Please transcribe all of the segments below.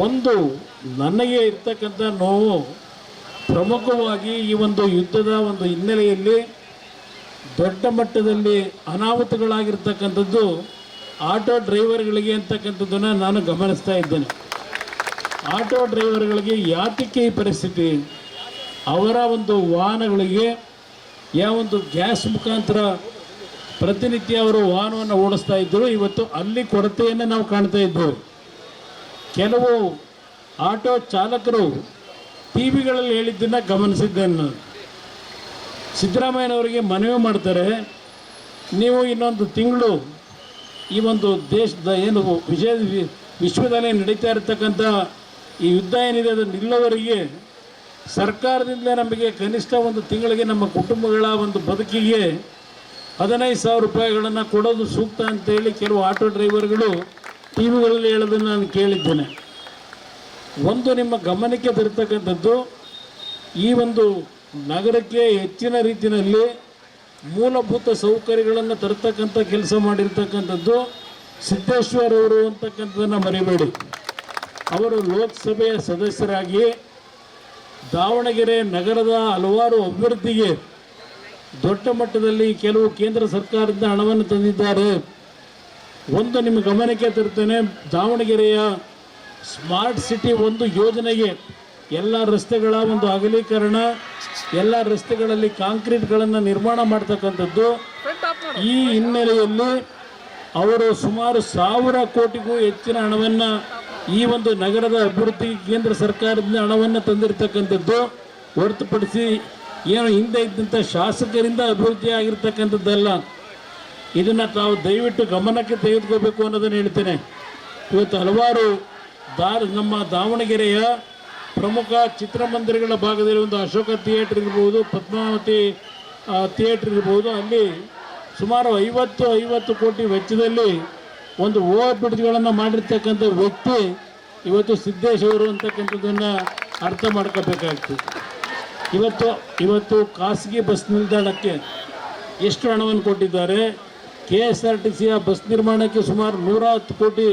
ಒಂದು ನನಗೆ ಇರ್ತಕ್ಕಂಥ ನೋವು ಪ್ರಮುಖವಾಗಿ ಈ ಒಂದು ಯುದ್ಧದ ಒಂದು ಹಿನ್ನೆಲೆಯಲ್ಲಿ ದೊಡ್ಡ ಮಟ್ಟದಲ್ಲಿ ಅನಾಹುತಗಳಾಗಿರ್ತಕ್ಕಂಥದ್ದು ಆಟೋ ಡ್ರೈವರ್ಗಳಿಗೆ ಅಂತಕ್ಕಂಥದ್ದನ್ನು ನಾನು ಗಮನಿಸ್ತಾ ಇದ್ದೇನೆ. ಆಟೋ ಡ್ರೈವರ್ಗಳಿಗೆ ಯಾತಕ್ಕೆ ಈ ಪರಿಸ್ಥಿತಿ? ಅವರ ಒಂದು ವಾಹನಗಳಿಗೆ ಯಾವೊಂದು ಗ್ಯಾಸ್ ಮುಖಾಂತರ ಪ್ರತಿನಿತ್ಯ ಅವರು ವಾಹನವನ್ನು ಓಡಿಸ್ತಾ ಇದ್ದರು. ಇವತ್ತು ಅಲ್ಲಿ ಕೊರತೆಯನ್ನು ನಾವು ಕಾಣ್ತಾ ಇದ್ದೇವೆ. ಕೆಲವು ಆಟೋ ಚಾಲಕರು ಟಿ ವಿಗಳಲ್ಲಿ ಹೇಳಿದ್ದನ್ನು ಗಮನಿಸಿದ್ದೇನೆ ನಾನು. ಸಿದ್ದರಾಮಯ್ಯನವರಿಗೆ ಮನವಿ ಮಾಡ್ತಾರೆ, ನೀವು ಇನ್ನೊಂದು ತಿಂಗಳು ಈ ಒಂದು ದೇಶದ ಏನು ವಿಶ್ವದಲ್ಲಿ ನಡೀತಾ ಇರತಕ್ಕಂಥ ಈ ಯುದ್ಧ ಏನಿದೆ ಅದು ನಿಲ್ಲುವವರೆಗೆ ಸರ್ಕಾರದಿಂದ ನಮಗೆ ಕನಿಷ್ಠ ಒಂದು ತಿಂಗಳಿಗೆ ನಮ್ಮ ಕುಟುಂಬಗಳ ಒಂದು ಬದುಕಿಗೆ 15,000 ರೂಪಾಯಿಗಳನ್ನು ಕೊಡೋದು ಸೂಕ್ತ ಅಂತೇಳಿ ಕೆಲವು ಆಟೋ ಡ್ರೈವರ್ಗಳು ಟಿ ವಿಗಳಲ್ಲಿ ಹೇಳೋದನ್ನು ನಾನು ಕೇಳಿದ್ದೇನೆ. ಒಂದು ನಿಮ್ಮ ಗಮನಕ್ಕೆ ತರ್ತಕ್ಕಂಥದ್ದು, ಈ ಒಂದು ನಗರಕ್ಕೆ ಹೆಚ್ಚಿನ ರೀತಿಯಲ್ಲಿ ಮೂಲಭೂತ ಸೌಕರ್ಯಗಳನ್ನು ತರ್ತಕ್ಕಂಥ ಕೆಲಸ ಮಾಡಿರ್ತಕ್ಕಂಥದ್ದು ಸಿದ್ದೇಶ್ವರ್ ಅವರು ಅಂತಕ್ಕಂಥದ್ದನ್ನು ಮರಿಬೇಡಿ. ಅವರು ಲೋಕಸಭೆಯ ಸದಸ್ಯರಾಗಿ ದಾವಣಗೆರೆ ನಗರದ ಹಲವಾರು ಅಭಿವೃದ್ಧಿಗೆ ದೊಡ್ಡ ಮಟ್ಟದಲ್ಲಿ ಕೆಲವು ಕೇಂದ್ರ ಸರ್ಕಾರದಿಂದ ಹಣವನ್ನು ತಂದಿದ್ದಾರೆ. ಒಂದು ನಿಮ್ಮ ಗಮನಕ್ಕೆ ತರ್ತೇನೆ, ದಾವಣಗೆರೆಯ ಸ್ಮಾರ್ಟ್ ಸಿಟಿ ಒಂದು ಯೋಜನೆಗೆ ಎಲ್ಲ ರಸ್ತೆಗಳ ಒಂದು ಅಗಲೀಕರಣ, ಎಲ್ಲ ರಸ್ತೆಗಳಲ್ಲಿ ಕಾಂಕ್ರೀಟ್ಗಳನ್ನು ನಿರ್ಮಾಣ ಮಾಡ್ತಕ್ಕಂಥದ್ದು. ಈ ಹಿನ್ನೆಲೆಯಲ್ಲಿ ಅವರು ಸುಮಾರು 1,000 ಕೋಟಿಗೂ ಹೆಚ್ಚಿನ ಹಣವನ್ನು ಈ ಒಂದು ನಗರದ ಅಭಿವೃದ್ಧಿಗೆ ಕೇಂದ್ರ ಸರ್ಕಾರದಿಂದ ಹಣವನ್ನು ತಂದಿರತಕ್ಕಂಥದ್ದು. ಹೊರತುಪಡಿಸಿ ಏನು ಹಿಂದೆ ಇದ್ದಂಥ ಶಾಸಕರಿಂದ ಅಭಿವೃದ್ಧಿ ಆಗಿರ್ತಕ್ಕಂಥದ್ದಲ್ಲ. ಇದನ್ನು ತಾವು ದಯವಿಟ್ಟು ಗಮನಕ್ಕೆ ತೆಗೆದುಕೋಬೇಕು ಅನ್ನೋದನ್ನು ಹೇಳ್ತೇನೆ. ಇವತ್ತು ಹಲವಾರು ನಮ್ಮ ದಾವಣಗೆರೆಯ ಪ್ರಮುಖ ಚಿತ್ರಮಂದಿರಗಳ ಭಾಗದಲ್ಲಿ ಒಂದು ಅಶೋಕ ಥಿಯೇಟ್ರ್ ಇರ್ಬೋದು, ಪದ್ಮಾವತಿ ಥಿಯೇಟ್ರ್ ಇರ್ಬೋದು, ಅಲ್ಲಿ ಸುಮಾರು 50 ಕೋಟಿ ವೆಚ್ಚದಲ್ಲಿ ಒಂದು ಓವರ್ ಬ್ರಿಡ್ಜ್ಗಳನ್ನು ಮಾಡಿರ್ತಕ್ಕಂಥ ವ್ಯಕ್ತಿ ಇವತ್ತು ಸಿದ್ದೇಶ್ವರು ಅಂತಕ್ಕಂಥದ್ದನ್ನು ಅರ್ಥ ಮಾಡ್ಕೋಬೇಕಾಗ್ತದೆ. ಇವತ್ತು ಖಾಸಗಿ ಬಸ್ ನಿಲ್ದಾಣಕ್ಕೆ ಎಷ್ಟು ಹಣವನ್ನು ಕೊಟ್ಟಿದ್ದಾರೆ? KSRTCಯ ಬಸ್ ನಿರ್ಮಾಣಕ್ಕೆ ಸುಮಾರು 110 ಕೋಟಿ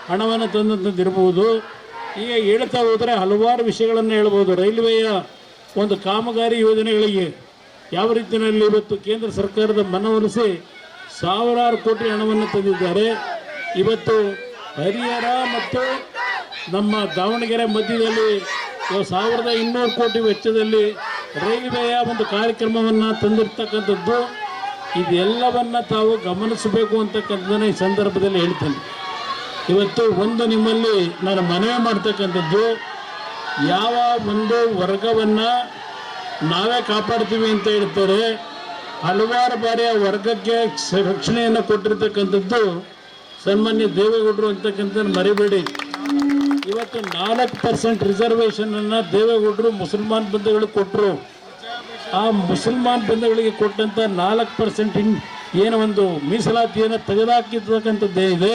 ಹಣವನ್ನು ತಂದಂಥದ್ದಿರ್ಬೋದು. ಈಗ ಹೇಳ್ತಾ ಹೋದರೆ ಹಲವಾರು ವಿಷಯಗಳನ್ನು ಹೇಳ್ಬೋದು. ರೈಲ್ವೆಯ ಒಂದು ಕಾಮಗಾರಿ ಯೋಜನೆಗಳಿಗೆ ಯಾವ ರೀತಿಯಲ್ಲಿ ಇವತ್ತು ಕೇಂದ್ರ ಸರ್ಕಾರದ ಮನವೊಲಿಸಿ 1,000 ಕೋಟಿ ಹಣವನ್ನು ತಂದಿದ್ದಾರೆ. ಇವತ್ತು ಹರಿಹರ ಮತ್ತು ನಮ್ಮ ದಾವಣಗೆರೆ ಮಧ್ಯದಲ್ಲಿ 1,200 ಕೋಟಿ ವೆಚ್ಚದಲ್ಲಿ ರೈಲ್ವೆಯ ಒಂದು ಕಾರ್ಯಕ್ರಮವನ್ನು ತಂದಿರ್ತಕ್ಕಂಥದ್ದು. ಇದೆಲ್ಲವನ್ನು ತಾವು ಗಮನಿಸಬೇಕು ಅಂತಕ್ಕಂಥದ್ದನ್ನು ಈ ಸಂದರ್ಭದಲ್ಲಿ ಹೇಳ್ತೇನೆ. ಇವತ್ತು ಒಂದು ನಿಮ್ಮಲ್ಲಿ ನಾನು ಮನವಿ ಮಾಡ್ತಕ್ಕಂಥದ್ದು, ಯಾವ ಒಂದು ವರ್ಗವನ್ನು ನಾವೇ ಕಾಪಾಡ್ತೀವಿ ಅಂತ ಹೇಳ್ತಾರೆ, ಹಲವಾರು ಬಾರಿ ಆ ವರ್ಗಕ್ಕೆ ರಕ್ಷಣೆಯನ್ನು ಕೊಟ್ಟಿರ್ತಕ್ಕಂಥದ್ದು ಸನ್ಮಾನ್ಯ ದೇವೇಗೌಡರು ಅಂತಕ್ಕಂಥದ್ದನ್ನು ಮರಿಬೇಡಿ. ಇವತ್ತು 4% ರಿಸರ್ವೇಷನನ್ನು ದೇವೇಗೌಡರು ಮುಸಲ್ಮಾನ್ ಬಂಧುಗಳಿಗೆ ಕೊಟ್ಟರು. ಆ ಮುಸಲ್ಮಾನ್ ಬಂಧುಗಳಿಗೆ ಕೊಟ್ಟಂಥ 4% ಏನು ಒಂದು ಮೀಸಲಾತಿಯನ್ನು ತೆಗೆದುಹಾಕಿರ್ತಕ್ಕಂಥದ್ದೇ ಇದೆ.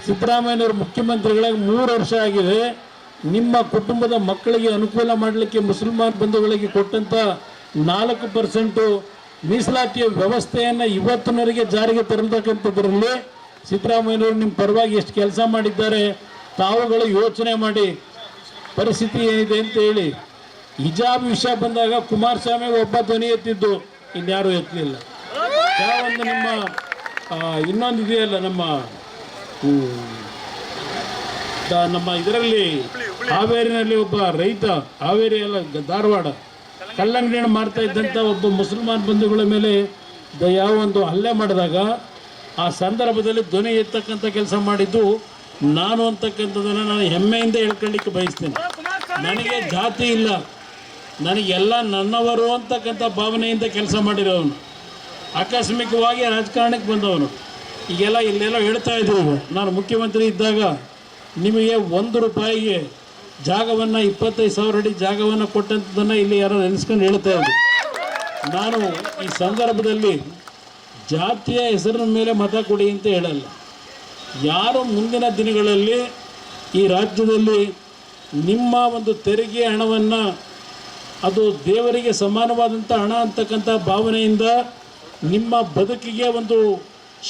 ಸಿದ್ದರಾಮಯ್ಯನವರು ಮುಖ್ಯಮಂತ್ರಿಗಳಾಗಿ 3 ವರ್ಷ ಆಗಿದೆ. ನಿಮ್ಮ ಕುಟುಂಬದ ಮಕ್ಕಳಿಗೆ ಅನುಕೂಲ ಮಾಡಲಿಕ್ಕೆ ಮುಸಲ್ಮಾನ್ ಬಂಧುಗಳಿಗೆ ಕೊಟ್ಟಂಥ 4% ಮೀಸಲಾತಿಯ ವ್ಯವಸ್ಥೆಯನ್ನು ಇವತ್ತಿನವರೆಗೆ ಜಾರಿಗೆ ತರತಕ್ಕಂಥದ್ರಲ್ಲಿ ಸಿದ್ದರಾಮಯ್ಯನವರು ನಿಮ್ಮ ಪರವಾಗಿ ಎಷ್ಟು ಕೆಲಸ ಮಾಡಿದ್ದಾರೆ ತಾವುಗಳು ಯೋಚನೆ ಮಾಡಿ. ಪರಿಸ್ಥಿತಿ ಏನಿದೆ ಅಂತ ಹೇಳಿ ಹಿಜಾಬ್ ವಿಷಯ ಬಂದಾಗ ಕುಮಾರಸ್ವಾಮಿ ಒಬ್ಬ ಧ್ವನಿ ಎತ್ತಿದ್ದು, ಇನ್ಯಾರೂ ಎತ್ತಲಿಲ್ಲ. ಯಾವೊಂದು ನಿಮ್ಮ ಇನ್ನೊಂದು ಇದೆಯಲ್ಲ, ನಮ್ಮ ಇದರಲ್ಲಿ ಹಾವೇರಿನಲ್ಲಿ ಒಬ್ಬ ರೈತ, ಹಾವೇರಿ ಅಲ್ಲ ಧಾರವಾಡ, ಕಲ್ಲಂಗಡಿಯನ್ನು ಮಾರ್ತಾ ಇದ್ದಂಥ ಒಬ್ಬ ಮುಸಲ್ಮಾನ್ ಬಂಧುಗಳ ಮೇಲೆ ಯಾವ ಒಂದು ಹಲ್ಲೆ ಮಾಡಿದಾಗ ಆ ಸಂದರ್ಭದಲ್ಲಿ ಧ್ವನಿ ಎತ್ತಕ್ಕಂಥ ಕೆಲಸ ಮಾಡಿದ್ದು ನಾನು ಅಂತಕ್ಕಂಥದ್ದನ್ನು ನಾನು ಹೆಮ್ಮೆಯಿಂದ ಹೇಳ್ಕೊಳ್ಳಿಕ್ಕೆ ಬಯಸ್ತೇನೆ. ನನಗೆ ಜಾತಿ ಇಲ್ಲ, ನನಗೆಲ್ಲ ನನ್ನವರು ಅಂತಕ್ಕಂಥ ಭಾವನೆಯಿಂದ ಕೆಲಸ ಮಾಡಿರೋವನು. ಆಕಸ್ಮಿಕವಾಗಿ ರಾಜಕಾರಣಕ್ಕೆ ಬಂದವನು. ಈಗೆಲ್ಲ ಇಲ್ಲೆಲ್ಲ ಹೇಳ್ತಾ ಇದ್ದೀವಿ, ನಾನು ಮುಖ್ಯಮಂತ್ರಿ ಇದ್ದಾಗ ನಿಮಗೆ 1 ರೂಪಾಯಿಗೆ ಜಾಗವನ್ನು 25,000 ಅಡಿ ಜಾಗವನ್ನು ಕೊಟ್ಟಂಥದ್ದನ್ನು ಇಲ್ಲಿ ಯಾರೋ ನೆನೆಸ್ಕೊಂಡು ಹೇಳ್ತಾ ಇದ್ದರು. ನಾನು ಈ ಸಂದರ್ಭದಲ್ಲಿ ಜಾತಿಯ ಹೆಸರಿನ ಮೇಲೆ ಮತ ಕೊಡಿ ಅಂತ ಹೇಳಲ್ಲ. ಯಾರು ಮುಂದಿನ ದಿನಗಳಲ್ಲಿ ಈ ರಾಜ್ಯದಲ್ಲಿ ನಿಮ್ಮ ಒಂದು ತೆರಿಗೆ ಹಣವನ್ನು, ಅದು ದೇವರಿಗೆ ಸಮಾನವಾದಂಥ ಹಣ ಅಂತಕ್ಕಂಥ ಭಾವನೆಯಿಂದ ನಿಮ್ಮ ಬದುಕಿಗೆ ಒಂದು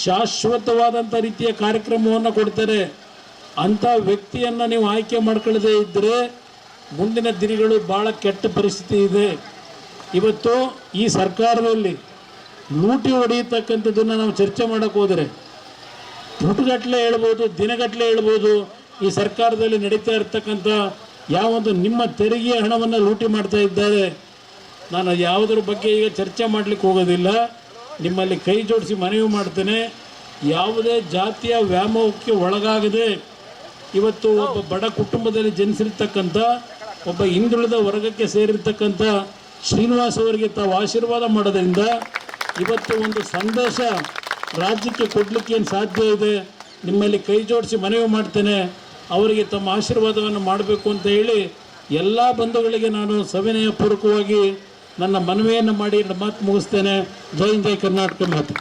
ಶಾಶ್ವತವಾದಂಥ ರೀತಿಯ ಕಾರ್ಯಕ್ರಮವನ್ನು ಕೊಡ್ತಾರೆ. ಅಂಥ ವ್ಯಕ್ತಿಯನ್ನು ನೀವು ಆಯ್ಕೆ ಮಾಡ್ಕೊಳ್ಳದೇ ಇದ್ದರೆ ಮುಂದಿನ ದಿನಗಳು ಭಾಳ ಕೆಟ್ಟ ಪರಿಸ್ಥಿತಿ ಇದೆ. ಇವತ್ತು ಈ ಸರ್ಕಾರದಲ್ಲಿ ಲೂಟಿ ಹೊಡೆಯತಕ್ಕಂಥದ್ದನ್ನು ನಾವು ಚರ್ಚೆ ಮಾಡೋಕ್ಕೆ ಹೋದರೆ ಪುಟಗಟ್ಟಲೆ ಹೇಳ್ಬೋದು, ದಿನಗಟ್ಟಲೆ ಹೇಳ್ಬೋದು. ಈ ಸರ್ಕಾರದಲ್ಲಿ ನಡೀತಾ ಇರ್ತಕ್ಕಂಥ ಯಾವೊಂದು ನಿಮ್ಮ ತೆರಿಗೆಯ ಹಣವನ್ನು ಲೂಟಿ ಮಾಡ್ತಾ ಇದ್ದಾರೆ. ನಾನು ಯಾವುದ್ರ ಬಗ್ಗೆ ಈಗ ಚರ್ಚೆ ಮಾಡಲಿಕ್ಕೆ ಹೋಗೋದಿಲ್ಲ. ನಿಮ್ಮಲ್ಲಿ ಕೈ ಜೋಡಿಸಿ ಮನವಿ ಮಾಡ್ತೇನೆ, ಯಾವುದೇ ಜಾತಿಯ ವ್ಯಾಮೋಹಕ್ಕೆ ಒಳಗಾಗದೆ ಇವತ್ತು ಒಬ್ಬ ಬಡ ಕುಟುಂಬದಲ್ಲಿ ಜನಿಸಿರ್ತಕ್ಕಂಥ ಒಬ್ಬ ಹಿಂದುಳಿದ ವರ್ಗಕ್ಕೆ ಸೇರಿರ್ತಕ್ಕಂಥ ಶ್ರೀನಿವಾಸ್ ಅವರಿಗೆ ತಾವು ಆಶೀರ್ವಾದ ಮಾಡೋದ್ರಿಂದ ಇವತ್ತು ಒಂದು ಸಂದೇಶ ರಾಜ್ಯಕ್ಕೆ ಕೊಡಲಿಕ್ಕೆ ಏನು ಸಾಧ್ಯ ಇದೆ. ನಿಮ್ಮಲ್ಲಿ ಕೈ ಜೋಡಿಸಿ ಮನವಿ ಮಾಡ್ತೇನೆ, ಅವರಿಗೆ ತಮ್ಮ ಆಶೀರ್ವಾದವನ್ನು ಮಾಡಬೇಕು ಅಂತ ಹೇಳಿ ಎಲ್ಲ ಬಂಧುಗಳಿಗೆ ನಾನು ಸವಿನಯಪೂರ್ವಕವಾಗಿ ನನ್ನ ಮನವಿಯನ್ನು ಮಾಡಿ ಮಾತು ಮುಗಿಸ್ತೇನೆ. ಜೈ ಹಿಂದ್, ಜೈ ಕರ್ನಾಟಕ ಮಾತು.